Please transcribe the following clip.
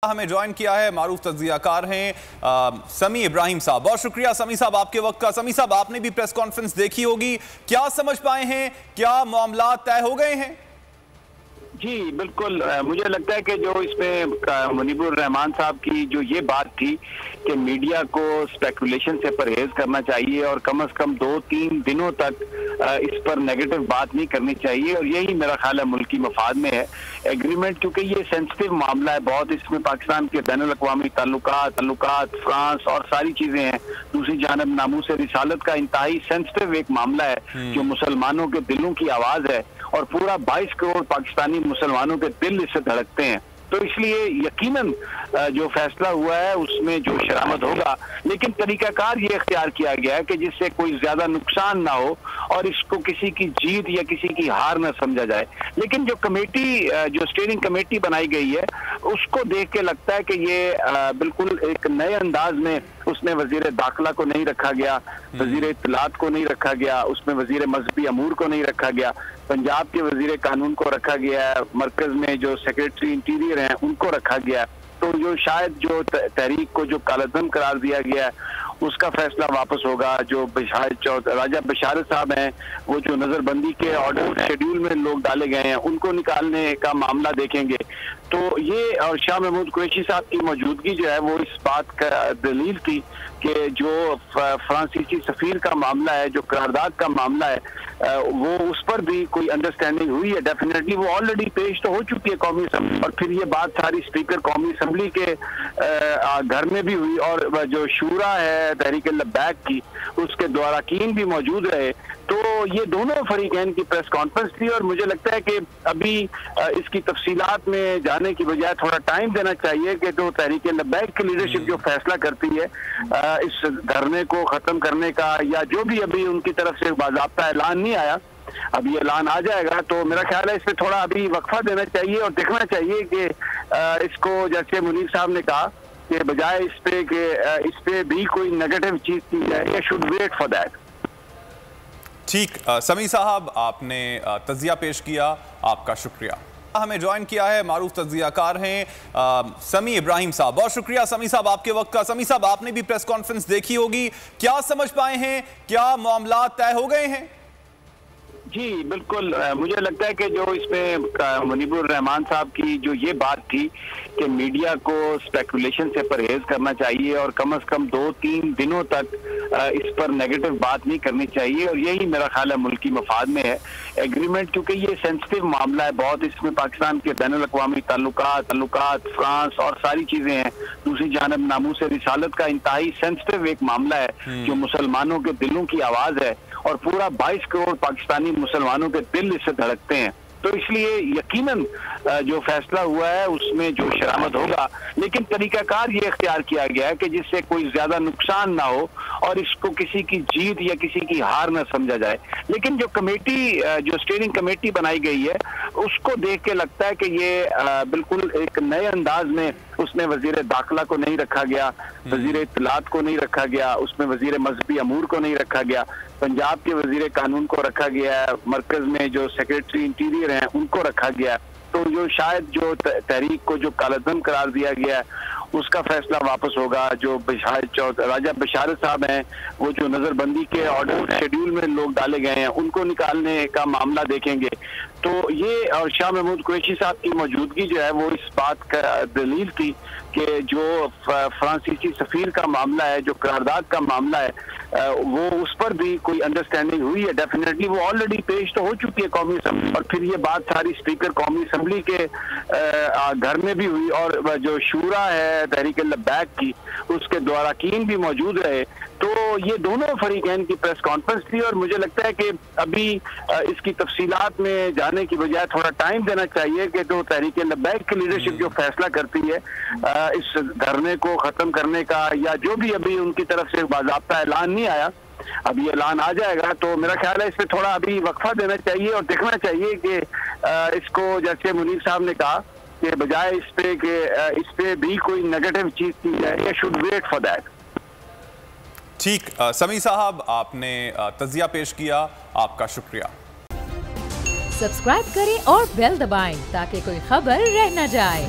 हमें ज्वाइन किया है मारूफ तज्जियाकार हैं समी इब्राहिम साहब। बहुत शुक्रिया समी साहब आपके वक्त का। समी साहब, आपने भी प्रेस कॉन्फ्रेंस देखी होगी, क्या समझ पाए हैं, क्या मामला तय हो गए हैं? जी बिल्कुल, मुझे लगता है कि जो इसमें मुनीबुर रहमान साहब की जो ये बात थी कि मीडिया को स्पेकुलेशन से परहेज करना चाहिए और कम से कम 2-3 दिनों तक इस पर नेगेटिव बात नहीं करनी चाहिए, और यही मेरा ख्याल है मुल्की मफाद में है एग्रीमेंट, क्योंकि ये सेंसिटिव मामला है बहुत। इसमें पाकिस्तान के बैनुल अक़वामी ताल्लुकात, फ्रांस और सारी चीजें हैं। दूसरी जानब नामूस रिसालत का इंतहाई सेंसिटिव एक मामला है जो मुसलमानों के दिलों की आवाज है, और पूरा 22 करोड़ पाकिस्तानी मुसलमानों के दिल इससे धड़कते हैं। तो इसलिए यकीनन जो फैसला हुआ है उसमें जो शरामत होगा, लेकिन तरीकाकार ये इख्तियार किया गया है कि जिससे कोई ज्यादा नुकसान ना हो और इसको किसी की जीत या किसी की हार ना समझा जाए। लेकिन जो कमेटी, जो स्टीयरिंग कमेटी बनाई गई है, उसको देख के लगता है कि ये बिल्कुल एक नए अंदाज में उसमें वजीर दाखिला को नहीं रखा गया, वजीर इत्तलात को नहीं रखा गया, उसमें वजीर मजहबी अमूर को नहीं रखा गया, पंजाब के वजीर कानून को रखा गया है, मरकज में जो सेक्रेटरी इंटीरियर हैं उनको रखा गया। तो जो शायद जो तहरीक को जो कालदम करार दिया गया है उसका फैसला वापस होगा। जो राजा बशारत साहब हैं, वो जो नजरबंदी के ऑर्डर शेड्यूल में लोग डाले गए हैं उनको निकालने का मामला देखेंगे। तो ये और शाह महमूद कुरैशी साहब की मौजूदगी जो है वो इस बात का दलील थी कि जो फ्रांसीसी सफीर का मामला है, जो करारदाद का मामला है, वो उस पर भी कोई अंडरस्टैंडिंग हुई है। डेफिनेटली वो ऑलरेडी पेश तो हो चुकी है कौमी असम्बली, और फिर ये बात सारी स्पीकर कौमी असम्बली के घर में भी हुई, और जो शूरा है तहरीक लब्बैक की उसके द्वारा कीन भी मौजूद रहे। तो ये दोनों फरीकैन की प्रेस कॉन्फ्रेंस थी, और मुझे लगता है कि अभी इसकी तफसीलात में जाने की बजाय थोड़ा टाइम देना चाहिए कि जो तहरीक लब्बैक की लीडरशिप जो फैसला करती है इस धरने को खत्म करने का, या जो भी अभी उनकी तरफ से बाज़ाब्ता ऐलान नहीं आया, अब ये ऐलान आ जाएगा तो मेरा ख्याल है इसमें थोड़ा अभी वक्फा देना चाहिए और देखना चाहिए कि इसको जैसे मुनीर साहब ने कहा कि बजाय इस पे भी कोई नेगेटिव चीज की जाए, या शुड वेट फॉर दैट। ठीक, समी साहब आपने तज्जिया पेश किया, आपका शुक्रिया। हमें ज्वाइन किया है मारूफ तज्जियाकार हैं समी इब्राहिम साहब। बहुत शुक्रिया समी साहब आपके वक्त का। समी साहब, आपने भी प्रेस कॉन्फ्रेंस देखी होगी, क्या समझ पाए हैं, क्या मामला तय हो गए हैं? जी बिल्कुल, मुझे लगता है कि जो इसमें मुनीबुर रहमान साहब की जो ये बात थी कि मीडिया को स्पेकुलेशन से परहेज करना चाहिए और कम से कम 2-3 दिनों तक इस पर नेगेटिव बात नहीं करनी चाहिए, और यही मेरा ख्याल है मुल्की मफाद में है एग्रीमेंट, क्योंकि ये सेंसिटिव मामला है बहुत। इसमें पाकिस्तान के बैनुल अक़वामी ताल्लुकात, फ्रांस और सारी चीजें हैं। दूसरी जानब नामूस रिसालत का इंतहाई सेंसिटिव एक मामला है जो मुसलमानों के दिलों की आवाज है, और पूरा 22 करोड़ पाकिस्तानी मुसलमानों के दिल इससे धड़कते हैं। तो इसलिए यकीनन जो फैसला हुआ है उसमें जो शरामत होगा, लेकिन तरीकाकार ये इख्तियार किया गया है कि जिससे कोई ज्यादा नुकसान ना हो और इसको किसी की जीत या किसी की हार ना समझा जाए। लेकिन जो कमेटी, जो स्टीयरिंग कमेटी बनाई गई है, उसको देख के लगता है कि ये बिल्कुल एक नए अंदाज में उसमें वजीर दाखिला को नहीं रखा गया, वजीर इत्तलात को नहीं रखा गया, उसमें वजीर मजहबी अमूर को नहीं रखा गया, पंजाब के वजीर कानून को रखा गया है, मरकज में जो सेक्रेटरी इंटीरियर हैं उनको रखा गया। तो जो शायद जो तहरीक को जो कालदम करार दिया गया है उसका फैसला वापस होगा। जो राजा बशारत साहब हैं, वो जो नजरबंदी के ऑर्डर शेड्यूल में लोग डाले गए हैं उनको निकालने का मामला देखेंगे। तो ये और शाह महमूद कुरैशी साहब की मौजूदगी जो है वो इस बात का दलील थी कि जो फ्रांसीसी सफीर का मामला है, जो करारदाद का मामला है, वो उस पर भी कोई अंडरस्टैंडिंग हुई है। डेफिनेटली वो ऑलरेडी पेश तो हो चुकी है कौमी असम्बली, और फिर ये बात सारी स्पीकर कौमी असम्बली के घर में भी हुई, और जो शूरा है तहरीक लब्बैक की उसके द्वारा कीन भी मौजूद रहे। तो ये दोनों फरीकैन की प्रेस कॉन्फ्रेंस थी, और मुझे लगता है कि अभी इसकी तफसीलात में जाने की बजाय थोड़ा टाइम देना चाहिए कि जो तहरीक लब्बैक की लीडरशिप जो फैसला करती है इस धरने को खत्म करने का, या जो भी अभी उनकी तरफ से बाज़ाब्ता ऐलान नहीं आया, अब ये ऐलान आ जाएगा तो मेरा ख्याल है इसमें थोड़ा अभी वक्फा देना चाहिए और देखना चाहिए कि इसको जैसे मुनीर साहब ने कहा कि बजाय इस पे भी कोई नेगेटिव चीज की जाए, या शुड वेट फॉर दैट। ठीक, समी साहब आपने तज्जिया पेश किया, आपका शुक्रिया। सब्सक्राइब करें और बेल दबाएं ताकि कोई खबर रह न जाए।